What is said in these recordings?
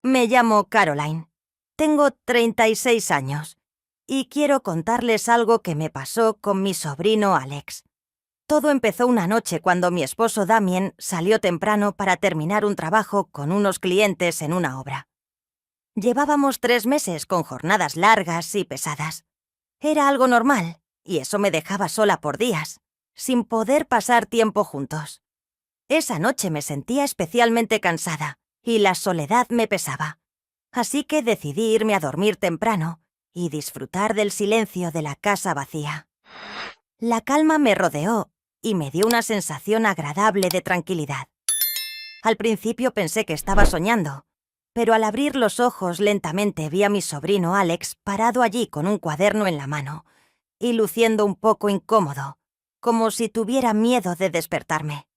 Me llamo Caroline. Tengo 36 años y quiero contarles algo que me pasó con mi sobrino Alex. Todo empezó una noche cuando mi esposo Damien salió temprano para terminar un trabajo con unos clientes en una obra. Llevábamos 3 meses con jornadas largas y pesadas. Era algo normal, y eso me dejaba sola por días, sin poder pasar tiempo juntos. Esa noche me sentía especialmente cansada, y la soledad me pesaba. Así que decidí irme a dormir temprano y disfrutar del silencio de la casa vacía. La calma me rodeó y me dio una sensación agradable de tranquilidad. Al principio pensé que estaba soñando, pero al abrir los ojos lentamente vi a mi sobrino Alex parado allí con un cuaderno en la mano y luciendo un poco incómodo, como si tuviera miedo de despertarme.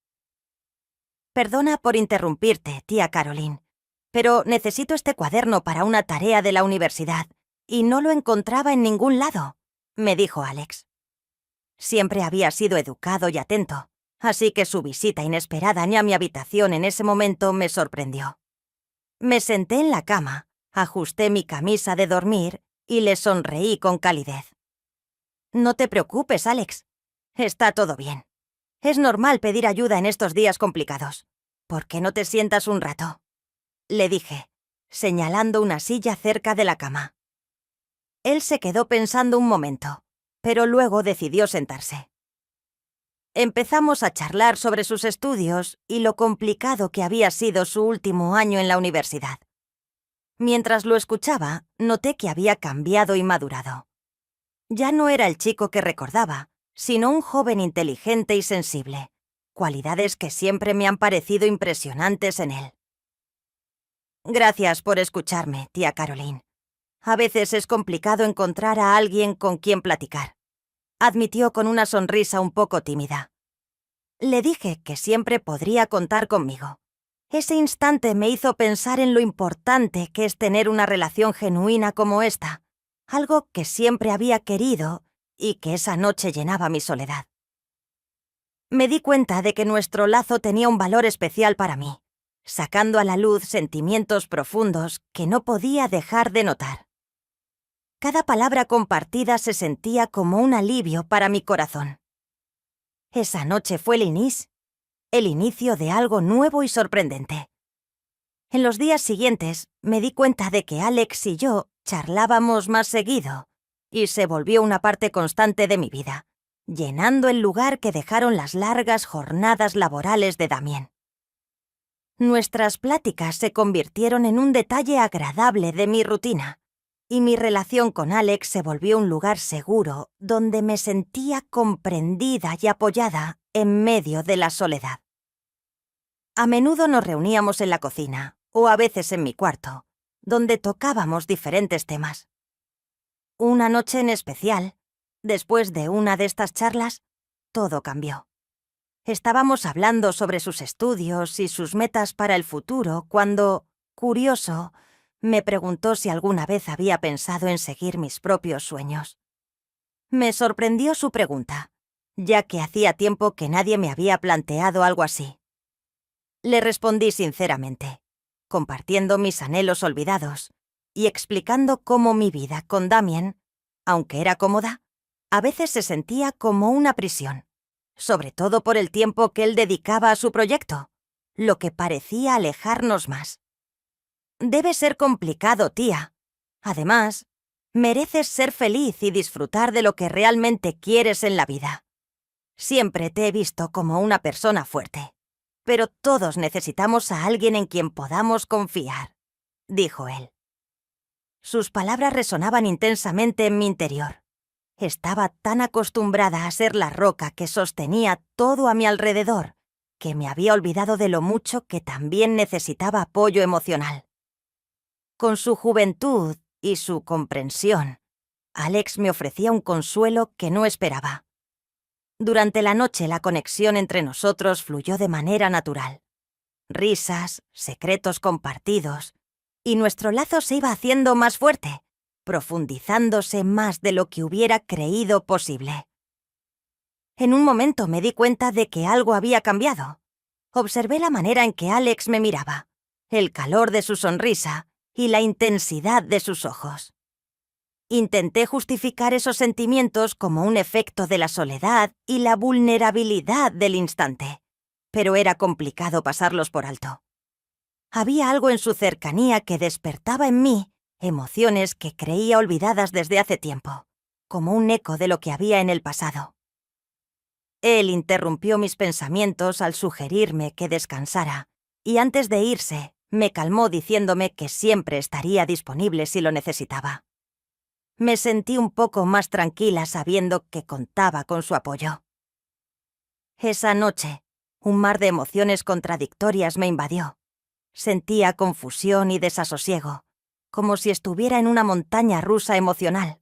Perdona por interrumpirte, tía Caroline, pero necesito este cuaderno para una tarea de la universidad y no lo encontraba en ningún lado, me dijo Alex. Siempre había sido educado y atento, así que su visita inesperada a mi habitación en ese momento me sorprendió. Me senté en la cama, ajusté mi camisa de dormir y le sonreí con calidez. No te preocupes, Alex. Está todo bien. Es normal pedir ayuda en estos días complicados. ¿Por qué no te sientas un rato?, le dije, señalando una silla cerca de la cama. Él se quedó pensando un momento, pero luego decidió sentarse. Empezamos a charlar sobre sus estudios y lo complicado que había sido su último año en la universidad. Mientras lo escuchaba, noté que había cambiado y madurado. Ya no era el chico que recordaba, sino un joven inteligente y sensible, cualidades que siempre me han parecido impresionantes en él. Gracias por escucharme, tía Caroline. A veces es complicado encontrar a alguien con quien platicar, admitió con una sonrisa un poco tímida. Le dije que siempre podría contar conmigo. Ese instante me hizo pensar en lo importante que es tener una relación genuina como esta, algo que siempre había querido y que esa noche llenaba mi soledad. Me di cuenta de que nuestro lazo tenía un valor especial para mí, sacando a la luz sentimientos profundos que no podía dejar de notar. Cada palabra compartida se sentía como un alivio para mi corazón. Esa noche fue el inicio de algo nuevo y sorprendente. En los días siguientes me di cuenta de que Alex y yo charlábamos más seguido y se volvió una parte constante de mi vida, llenando el lugar que dejaron las largas jornadas laborales de Damien. Nuestras pláticas se convirtieron en un detalle agradable de mi rutina, y mi relación con Alex se volvió un lugar seguro donde me sentía comprendida y apoyada en medio de la soledad. A menudo nos reuníamos en la cocina, o a veces en mi cuarto, donde tocábamos diferentes temas. Una noche en especial, después de una de estas charlas, todo cambió. Estábamos hablando sobre sus estudios y sus metas para el futuro cuando, curioso, me preguntó si alguna vez había pensado en seguir mis propios sueños. Me sorprendió su pregunta, ya que hacía tiempo que nadie me había planteado algo así. Le respondí sinceramente, compartiendo mis anhelos olvidados y explicando cómo mi vida con Damien, aunque era cómoda, a veces se sentía como una prisión, sobre todo por el tiempo que él dedicaba a su proyecto, lo que parecía alejarnos más. Debe ser complicado, tía. Además, mereces ser feliz y disfrutar de lo que realmente quieres en la vida. Siempre te he visto como una persona fuerte, pero todos necesitamos a alguien en quien podamos confiar, dijo él. Sus palabras resonaban intensamente en mi interior. Estaba tan acostumbrada a ser la roca que sostenía todo a mi alrededor, que me había olvidado de lo mucho que también necesitaba apoyo emocional. Con su juventud y su comprensión, Alex me ofrecía un consuelo que no esperaba. Durante la noche la conexión entre nosotros fluyó de manera natural. Risas, secretos compartidos, y nuestro lazo se iba haciendo más fuerte, profundizándose más de lo que hubiera creído posible. En un momento me di cuenta de que algo había cambiado. Observé la manera en que Alex me miraba, el calor de su sonrisa y la intensidad de sus ojos. Intenté justificar esos sentimientos como un efecto de la soledad y la vulnerabilidad del instante, pero era complicado pasarlos por alto. Había algo en su cercanía que despertaba en mí emociones que creía olvidadas desde hace tiempo, como un eco de lo que había en el pasado. Él interrumpió mis pensamientos al sugerirme que descansara, y antes de irse, me calmó diciéndome que siempre estaría disponible si lo necesitaba. Me sentí un poco más tranquila sabiendo que contaba con su apoyo. Esa noche, un mar de emociones contradictorias me invadió. Sentía confusión y desasosiego, como si estuviera en una montaña rusa emocional.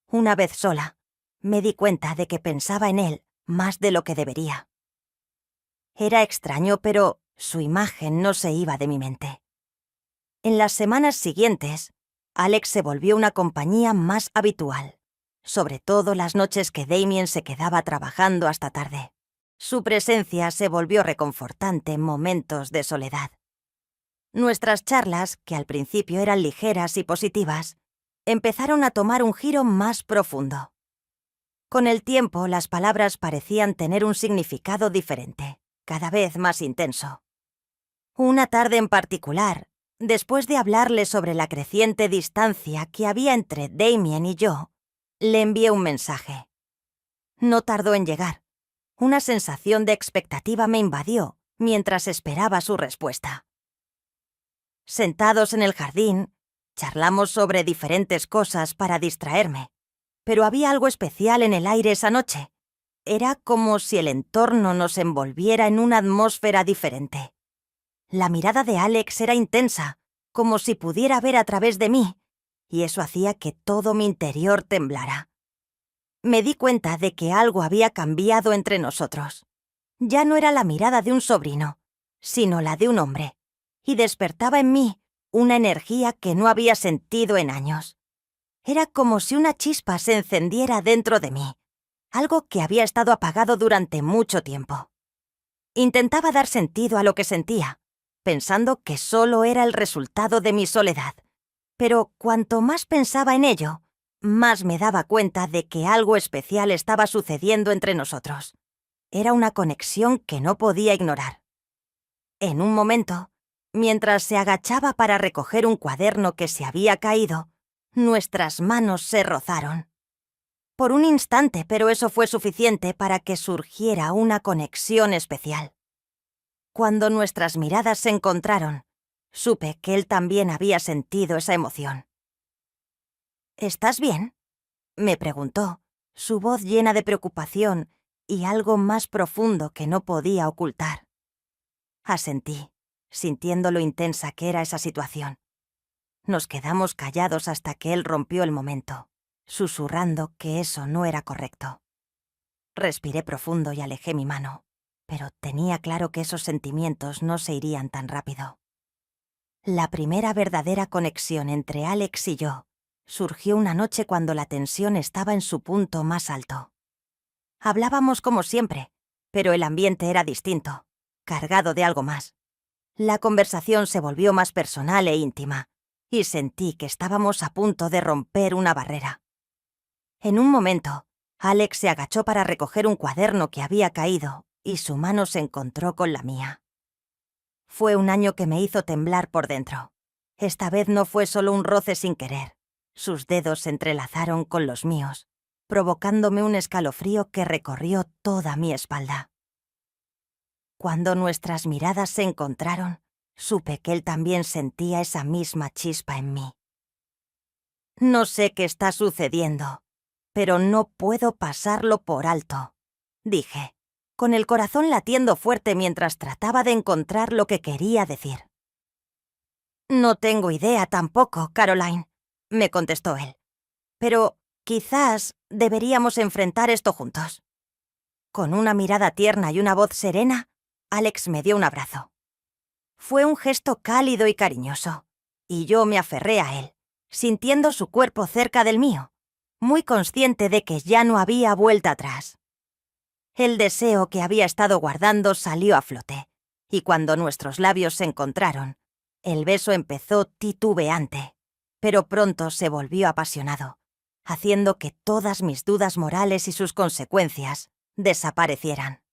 Una vez sola, me di cuenta de que pensaba en él más de lo que debería. Era extraño, pero su imagen no se iba de mi mente. En las semanas siguientes, Alex se volvió una compañía más habitual, sobre todo las noches que Damien se quedaba trabajando hasta tarde. Su presencia se volvió reconfortante en momentos de soledad. Nuestras charlas, que al principio eran ligeras y positivas, empezaron a tomar un giro más profundo. Con el tiempo, las palabras parecían tener un significado diferente, cada vez más intenso. Una tarde en particular, después de hablarle sobre la creciente distancia que había entre Damien y yo, le envié un mensaje. No tardó en llegar. Una sensación de expectativa me invadió mientras esperaba su respuesta. Sentados en el jardín, charlamos sobre diferentes cosas para distraerme, pero había algo especial en el aire esa noche. Era como si el entorno nos envolviera en una atmósfera diferente. La mirada de Alex era intensa, como si pudiera ver a través de mí, y eso hacía que todo mi interior temblara. Me di cuenta de que algo había cambiado entre nosotros. Ya no era la mirada de un sobrino, sino la de un hombre, y despertaba en mí una energía que no había sentido en años. Era como si una chispa se encendiera dentro de mí, algo que había estado apagado durante mucho tiempo. Intentaba dar sentido a lo que sentía, pensando que solo era el resultado de mi soledad. Pero cuanto más pensaba en ello, más me daba cuenta de que algo especial estaba sucediendo entre nosotros. Era una conexión que no podía ignorar. En un momento, mientras se agachaba para recoger un cuaderno que se había caído, nuestras manos se rozaron. Por un instante, pero eso fue suficiente para que surgiera una conexión especial. Cuando nuestras miradas se encontraron, supe que él también había sentido esa emoción. ¿Estás bien?, me preguntó, su voz llena de preocupación y algo más profundo que no podía ocultar. Asentí, sintiendo lo intensa que era esa situación. Nos quedamos callados hasta que él rompió el momento, susurrando que eso no era correcto. Respiré profundo y alejé mi mano, pero tenía claro que esos sentimientos no se irían tan rápido. La primera verdadera conexión entre Alex y yo surgió una noche cuando la tensión estaba en su punto más alto. Hablábamos como siempre, pero el ambiente era distinto, cargado de algo más. La conversación se volvió más personal e íntima, y sentí que estábamos a punto de romper una barrera. En un momento, Alex se agachó para recoger un cuaderno que había caído, y su mano se encontró con la mía. Fue un año que me hizo temblar por dentro. Esta vez no fue solo un roce sin querer. Sus dedos se entrelazaron con los míos, provocándome un escalofrío que recorrió toda mi espalda. Cuando nuestras miradas se encontraron, supe que él también sentía esa misma chispa en mí. No sé qué está sucediendo, pero no puedo pasarlo por alto, dije, con el corazón latiendo fuerte mientras trataba de encontrar lo que quería decir. No tengo idea tampoco, Caroline, me contestó él. Pero quizás deberíamos enfrentar esto juntos. Con una mirada tierna y una voz serena, Alex me dio un abrazo. Fue un gesto cálido y cariñoso, y yo me aferré a él, sintiendo su cuerpo cerca del mío, muy consciente de que ya no había vuelta atrás. El deseo que había estado guardando salió a flote, y cuando nuestros labios se encontraron, El beso empezó titubeante, pero pronto se volvió apasionado, haciendo que todas mis dudas morales y sus consecuencias desaparecieran.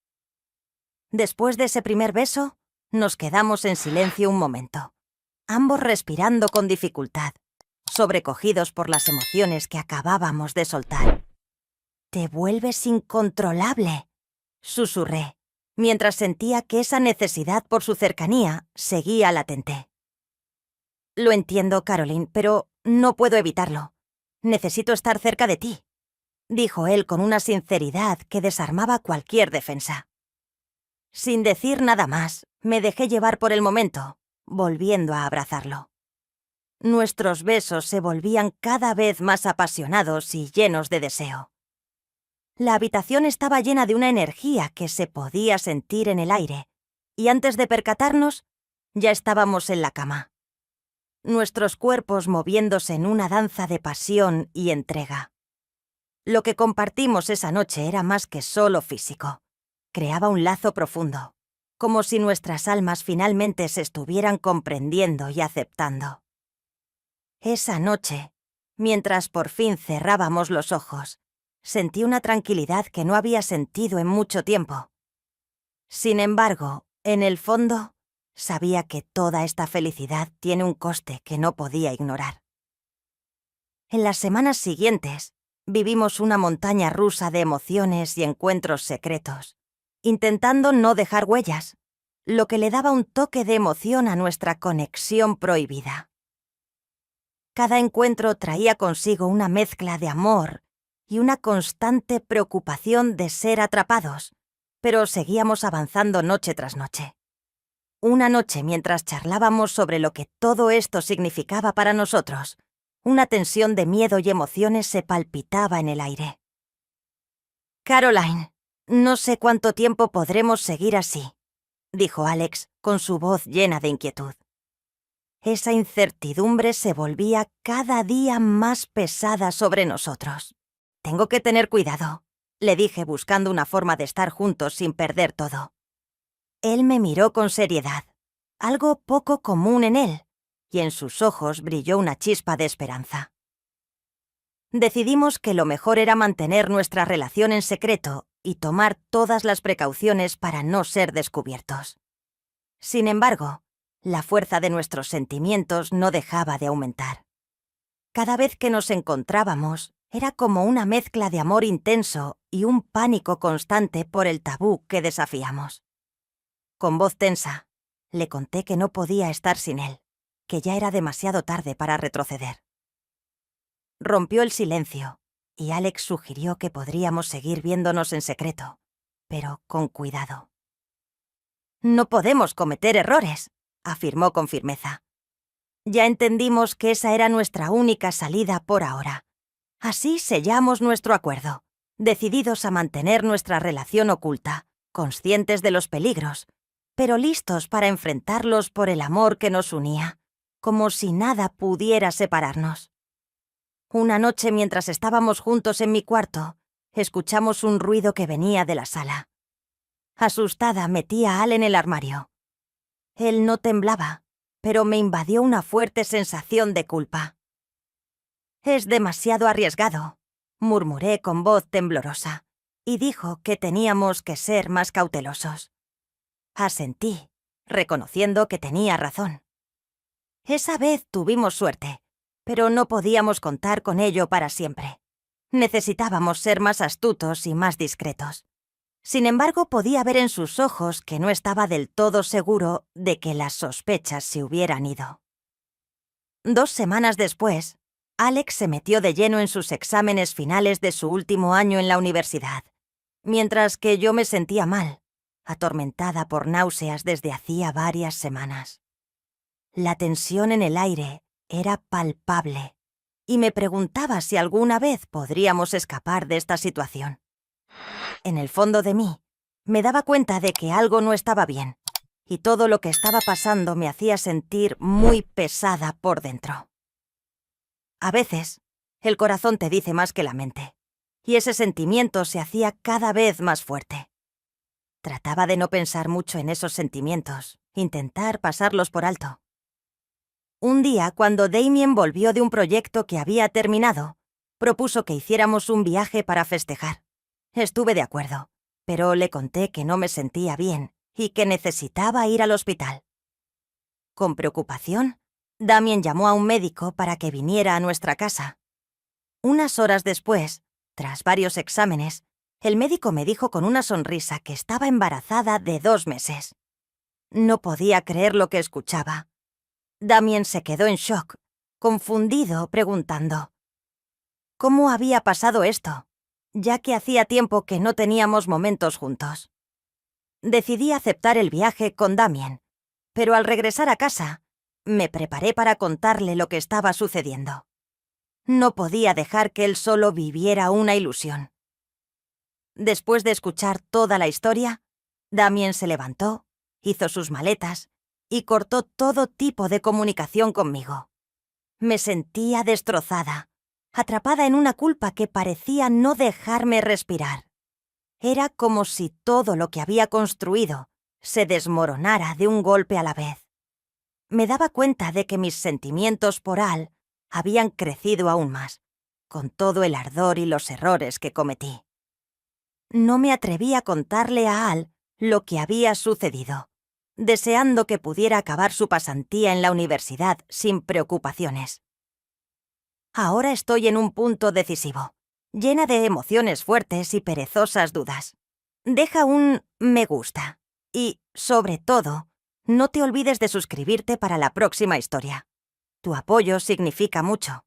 Después de ese primer beso, nos quedamos en silencio un momento, ambos respirando con dificultad, sobrecogidos por las emociones que acabábamos de soltar. «Te vuelves incontrolable», susurré, mientras sentía que esa necesidad por su cercanía seguía latente. «Lo entiendo, Caroline, pero no puedo evitarlo. Necesito estar cerca de ti», dijo él con una sinceridad que desarmaba cualquier defensa. Sin decir nada más, me dejé llevar por el momento, volviendo a abrazarlo. Nuestros besos se volvían cada vez más apasionados y llenos de deseo. La habitación estaba llena de una energía que se podía sentir en el aire, y antes de percatarnos, ya estábamos en la cama. Nuestros cuerpos moviéndose en una danza de pasión y entrega. Lo que compartimos esa noche era más que solo físico. Creaba un lazo profundo, como si nuestras almas finalmente se estuvieran comprendiendo y aceptando. Esa noche, mientras por fin cerrábamos los ojos, sentí una tranquilidad que no había sentido en mucho tiempo. Sin embargo, en el fondo, sabía que toda esta felicidad tiene un coste que no podía ignorar. En las semanas siguientes, vivimos una montaña rusa de emociones y encuentros secretos, intentando no dejar huellas, lo que le daba un toque de emoción a nuestra conexión prohibida. Cada encuentro traía consigo una mezcla de amor y una constante preocupación de ser atrapados, pero seguíamos avanzando noche tras noche. Una noche, mientras charlábamos sobre lo que todo esto significaba para nosotros, una tensión de miedo y emociones se palpitaba en el aire. «Caroline, no sé cuánto tiempo podremos seguir así», dijo Alex con su voz llena de inquietud. Esa incertidumbre se volvía cada día más pesada sobre nosotros. «Tengo que tener cuidado», le dije buscando una forma de estar juntos sin perder todo. Él me miró con seriedad, algo poco común en él, y en sus ojos brilló una chispa de esperanza. Decidimos que lo mejor era mantener nuestra relación en secreto y tomar todas las precauciones para no ser descubiertos. Sin embargo, la fuerza de nuestros sentimientos no dejaba de aumentar. Cada vez que nos encontrábamos, era como una mezcla de amor intenso y un pánico constante por el tabú que desafiamos. Con voz tensa, le conté que no podía estar sin él, que ya era demasiado tarde para retroceder. Rompió el silencio, y Alex sugirió que podríamos seguir viéndonos en secreto, pero con cuidado. «No podemos cometer errores», afirmó con firmeza. «Ya entendimos que esa era nuestra única salida por ahora. Así sellamos nuestro acuerdo, decididos a mantener nuestra relación oculta, conscientes de los peligros, pero listos para enfrentarlos por el amor que nos unía, como si nada pudiera separarnos». Una noche, mientras estábamos juntos en mi cuarto, escuchamos un ruido que venía de la sala. Asustada, metí a Al en el armario. Él no temblaba, pero me invadió una fuerte sensación de culpa. «Es demasiado arriesgado», murmuré con voz temblorosa, y dijo que teníamos que ser más cautelosos. Asentí, reconociendo que tenía razón. Esa vez tuvimos suerte, pero no podíamos contar con ello para siempre. Necesitábamos ser más astutos y más discretos. Sin embargo, podía ver en sus ojos que no estaba del todo seguro de que las sospechas se hubieran ido. 2 semanas después, Alex se metió de lleno en sus exámenes finales de su último año en la universidad, mientras que yo me sentía mal, atormentada por náuseas desde hacía varias semanas. La tensión en el aire era palpable, y me preguntaba si alguna vez podríamos escapar de esta situación. En el fondo de mí, me daba cuenta de que algo no estaba bien, y todo lo que estaba pasando me hacía sentir muy pesada por dentro. A veces, el corazón te dice más que la mente, y ese sentimiento se hacía cada vez más fuerte. Trataba de no pensar mucho en esos sentimientos, intentar pasarlos por alto. Un día, cuando Damien volvió de un proyecto que había terminado, propuso que hiciéramos un viaje para festejar. Estuve de acuerdo, pero le conté que no me sentía bien y que necesitaba ir al hospital. Con preocupación, Damien llamó a un médico para que viniera a nuestra casa. Unas horas después, tras varios exámenes, el médico me dijo con una sonrisa que estaba embarazada de 2 meses. No podía creer lo que escuchaba. Damien se quedó en shock, confundido, preguntando: ¿cómo había pasado esto? Ya que hacía tiempo que no teníamos momentos juntos. Decidí aceptar el viaje con Damien, pero al regresar a casa, me preparé para contarle lo que estaba sucediendo. No podía dejar que él solo viviera una ilusión. Después de escuchar toda la historia, Damien se levantó, hizo sus maletas y cortó todo tipo de comunicación conmigo. Me sentía destrozada, atrapada en una culpa que parecía no dejarme respirar. Era como si todo lo que había construido se desmoronara de un golpe a la vez. Me daba cuenta de que mis sentimientos por Al habían crecido aún más, con todo el ardor y los errores que cometí. No me atreví a contarle a Al lo que había sucedido, deseando que pudiera acabar su pasantía en la universidad sin preocupaciones. Ahora estoy en un punto decisivo, llena de emociones fuertes y perezosas dudas. Deja un me gusta y, sobre todo, no te olvides de suscribirte para la próxima historia. Tu apoyo significa mucho.